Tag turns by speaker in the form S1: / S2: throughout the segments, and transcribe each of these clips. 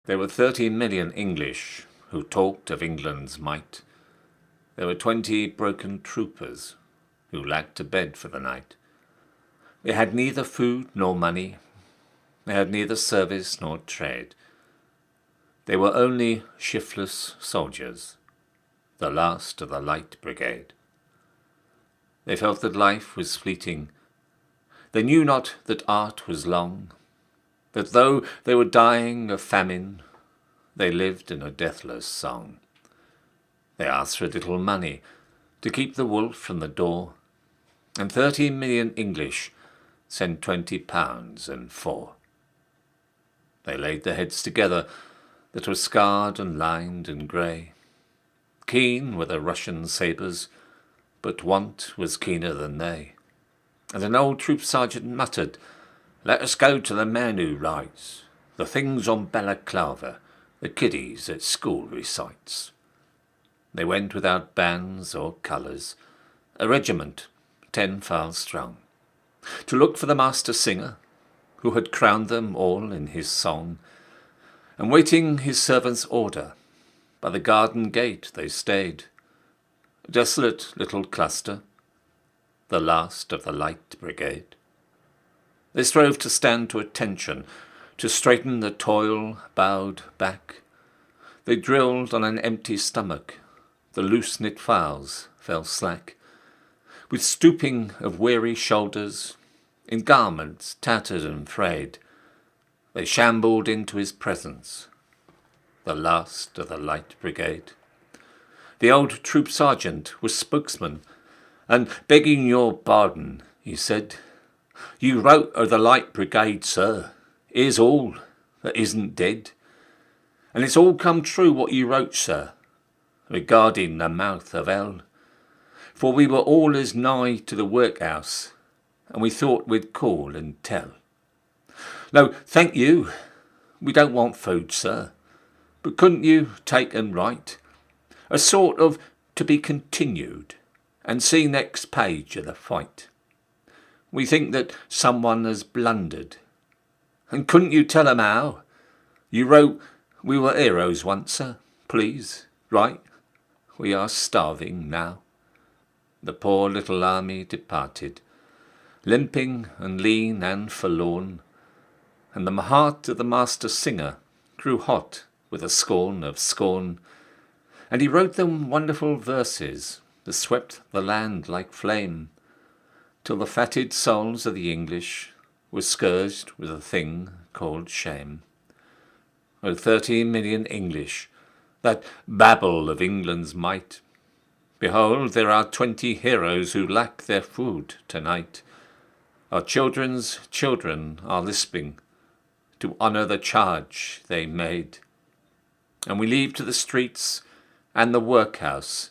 S1: There were 30 million English who talked of England's might. There were 20 broken troopers who lacked a bed for the night. They had neither food nor money. They had neither service nor trade. They were only shiftless soldiers, the last of the Light Brigade. They felt that life was fleeting. They knew not that art was long, that though they were dying of famine, they lived in a deathless song. They asked for a little money to keep the wolf from the door, and 30 million English sent £20 and 4. They laid their heads together that were scarred and lined and grey. Keen were the Russian sabres, but want was keener than they. And an old troop sergeant muttered, "Let us go to the man who writes the things on balaclava the kiddies at school recites." They went without bands or colours, a regiment 10 files strong, to look for the master singer, who had crowned them all in his song. And waiting his servant's order, by the garden gate they stayed, a desolate little cluster, the last of the Light Brigade. They strove to stand to attention, to straighten the toil-bowed back. They drilled on an empty stomach, the loose-knit files fell slack. With stooping of weary shoulders, in garments tattered and frayed, they shambled into his presence, the last of the Light Brigade. The old troop sergeant was spokesman, and begging your pardon, he said, "You wrote of the Light Brigade, sir. Here's all that isn't dead. And it's all come true what you wrote, sir, regarding the mouth of hell. For we were all as nigh to the workhouse, and we thought we'd call and tell. No, thank you. We don't want food, sir. But couldn't you take and write a sort of to be continued, and see next page of the fight? We think that someone has blundered. And couldn't you tell 'em how? You wrote we were heroes once, sir. Please, write. We are starving now." The poor little army departed, limping and lean and forlorn, and the heart of the master singer grew hot with a scorn of scorn, and he wrote them wonderful verses that swept the land like flame, till the fatted souls of the English were scourged with a thing called shame. O 30 million English, that babble of England's might, behold, there are 20 heroes who lack their food tonight. Our children's children are lisping to honour the charge they made, and we leave to the streets and the workhouse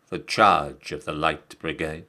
S1: the charge of the Light Brigade.